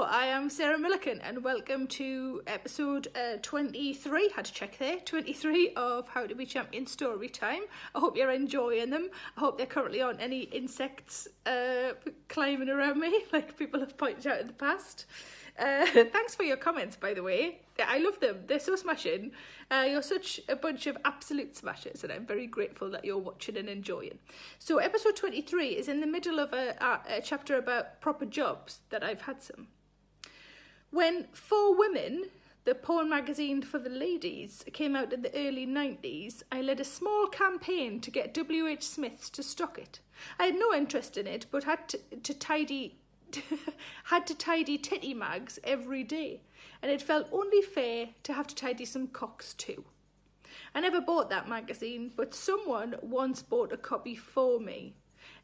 Hello, I am Sarah Millican and welcome to episode 23, had to check there, 23 of How to Be Champion Storytime. I hope you're enjoying them. I hope there currently aren't any insects climbing around me like people have pointed out in the past. Thanks for your comments, by the way. I love them. They're so smashing. You're such a bunch of absolute smashers and I'm very grateful that you're watching and enjoying. So episode 23 is in the middle of a chapter about proper jobs that I've had some. When For Women, the porn magazine for the ladies, came out in the early 90s, I led a small campaign to get WH Smiths to stock it. I had no interest in it, but had to tidy titty mags every day, and it felt only fair to have to tidy some cocks too. I never bought that magazine, but someone once bought a copy for me.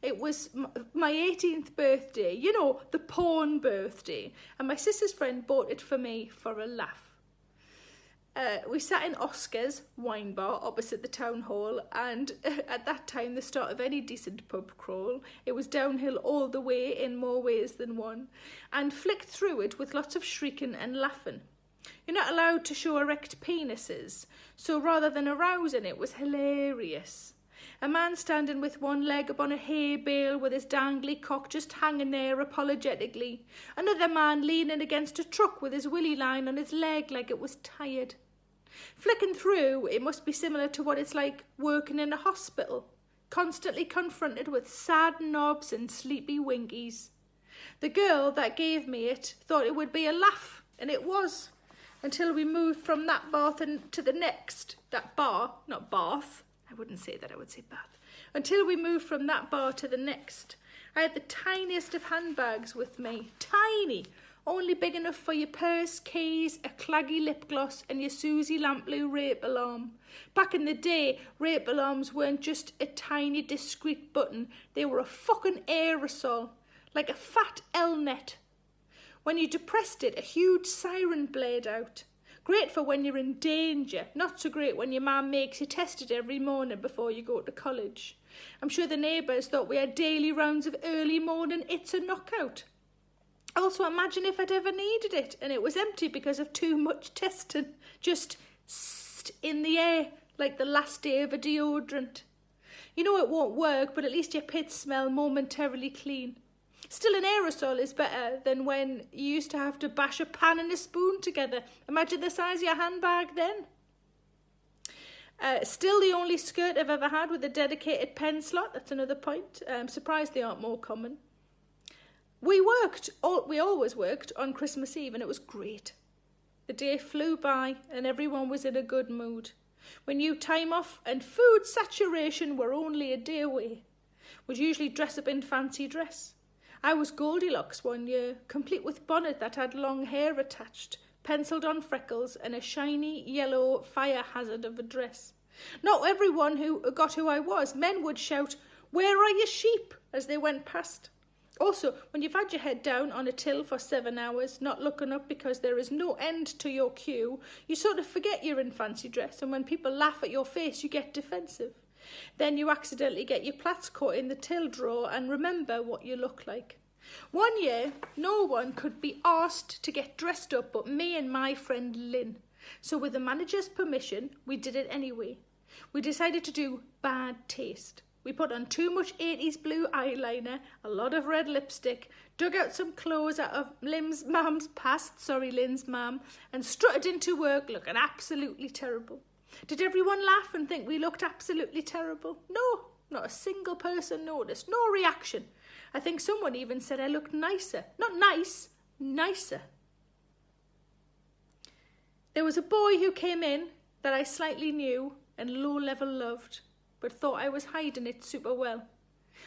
It was my 18th birthday, you know, the porn birthday, and my sister's friend bought it for me for a laugh. We sat in Oscar's wine bar opposite the town hall, and at that time the start of any decent pub crawl, it was downhill all the way in more ways than one, and flicked through it with lots of shrieking and laughing. You're not allowed to show erect penises, so rather than arousing, it was hilarious. A man standing with one leg upon a hay bale with his dangly cock just hanging there apologetically. Another man leaning against a truck with his willy line on his leg like it was tired. Flicking through, it must be similar to what it's like working in a hospital, constantly confronted with sad knobs and sleepy winkies. The girl that gave me it thought it would be a laugh, and it was, until we moved from that bath to the next. That bar, not bath. I wouldn't say that, I would say bath. Until we moved from that bar to the next. I had the tiniest of handbags with me. Tiny. Only big enough for your purse, keys, a claggy lip gloss and your Susie Lamplugh rape alarm. Back in the day, rape alarms weren't just a tiny discreet button. They were a fucking aerosol. Like a fat L-net. When you depressed it, a huge siren blared out. Great for when you're in danger, not so great when your mum makes you test it every morning before you go to college. I'm sure the neighbours thought we had daily rounds of early morning it's a knockout. Also, imagine if I'd ever needed it and it was empty because of too much testing, just in the air like the last day of a deodorant. You know it won't work, but at least your pits smell momentarily clean. Still, an aerosol is better than when you used to have to bash a pan and a spoon together. Imagine the size of your handbag then. Still the only skirt I've ever had with a dedicated pen slot. That's another point. I'm surprised they aren't more common. We always worked on Christmas Eve and it was great. The day flew by and everyone was in a good mood. We knew time off and food saturation were only a day away. We'd usually dress up in fancy dress. I was Goldilocks one year, complete with bonnet that had long hair attached, penciled on freckles and a shiny yellow fire hazard of a dress. Not everyone who got who I was. Men would shout, "Where are your sheep?" as they went past. Also, when you've had your head down on a till for 7 hours, not looking up because there is no end to your cue, you sort of forget you're in fancy dress, and when people laugh at your face, you get defensive. Then you accidentally get your plaits caught in the till drawer and remember what you look like. One year, no one could be asked to get dressed up but me and my friend Lynn. So with the manager's permission, we did it anyway. We decided to do bad taste. We put on too much 80s blue eyeliner, a lot of red lipstick, dug out some clothes out of Lynn's mum's Lynn's mum, and strutted into work looking absolutely terrible. Did everyone laugh and think we looked absolutely terrible? No, not a single person noticed, no reaction. I think someone even said I looked nicer. Not nice, nicer. There was a boy who came in that I slightly knew and low-level loved, but thought I was hiding it super well.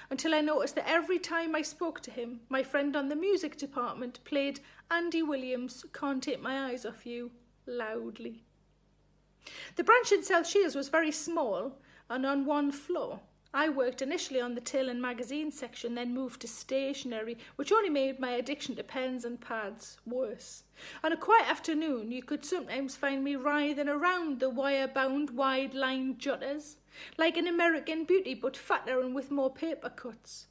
Until I noticed that every time I spoke to him, my friend on the music department played Andy Williams' "Can't Take My Eyes Off You" loudly. The branch in South Shields was very small and on one floor. I worked initially on the till and magazine section, then moved to stationery, which only made my addiction to pens and pads worse. On a quiet afternoon, you could sometimes find me writhing around the wire-bound, wide-lined jotters, like an American Beauty, but fatter and with more paper cuts.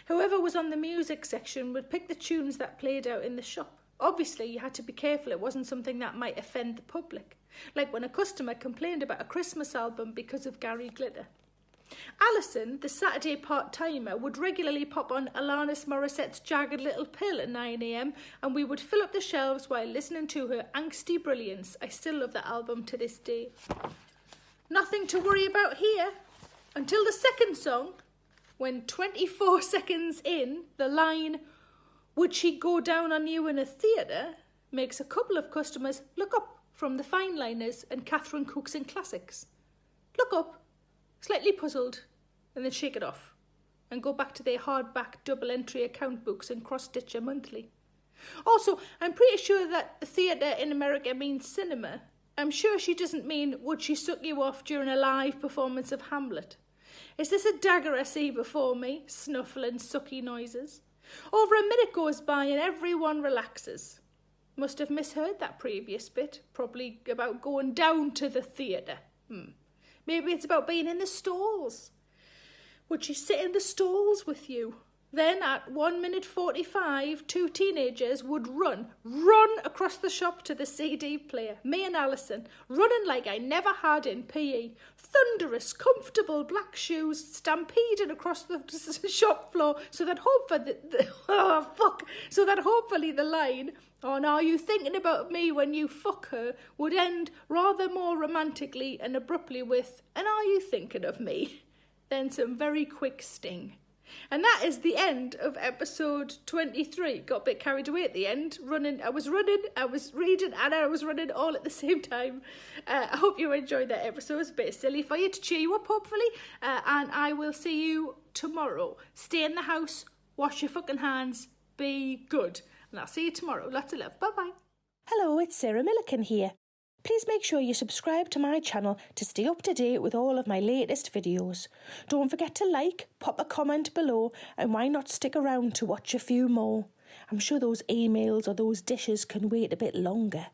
Whoever was on the music section would pick the tunes that played out in the shop. Obviously, you had to be careful it wasn't something that might offend the public, like when a customer complained about a Christmas album because of Gary Glitter. Alison, the Saturday part-timer, would regularly pop on Alanis Morissette's Jagged Little Pill at 9 a.m, and we would fill up the shelves while listening to her angsty brilliance. I still love that album to this day. Nothing to worry about here until the second song, when 24 seconds in, the line, "Would she go down on you in a theatre?" makes a couple of customers look up from the fine liners and Catherine Cookson classics. Look up, slightly puzzled, and then shake it off and go back to their hardback double entry account books and cross-stitch a monthly. Also, I'm pretty sure that the theatre in America means cinema. I'm sure she doesn't mean, would she suck you off during a live performance of Hamlet? Is this a dagger I see before me? Snuffle and sucky noises. Over a minute goes by and everyone relaxes. Must have misheard that previous bit, probably about going down to the theatre. Maybe it's about being in the stalls. Would she sit in the stalls with you? Then at 1 minute 45, two teenagers would run across the shop to the CD player. Me and Alison, running like I never had in PE. Thunderous, comfortable black shoes stampeding across the shop floor so that hopefully the line, "Oh, now are you thinking about me when you fuck her?" would end rather more romantically and abruptly with, "And are you thinking of me?" Then some very quick sting. And that is the end of episode 23. Got a bit carried away at the end. I was reading, and I was running all at the same time. I hope you enjoyed that episode. It's a bit silly for you to cheer you up, hopefully. And I will see you tomorrow. Stay in the house, wash your fucking hands, be good. And I'll see you tomorrow. Lots of love. Bye-bye. Hello, it's Sarah Millican here. Please make sure you subscribe to my channel to stay up to date with all of my latest videos. Don't forget to like, pop a comment below, and why not stick around to watch a few more? I'm sure those emails or those dishes can wait a bit longer.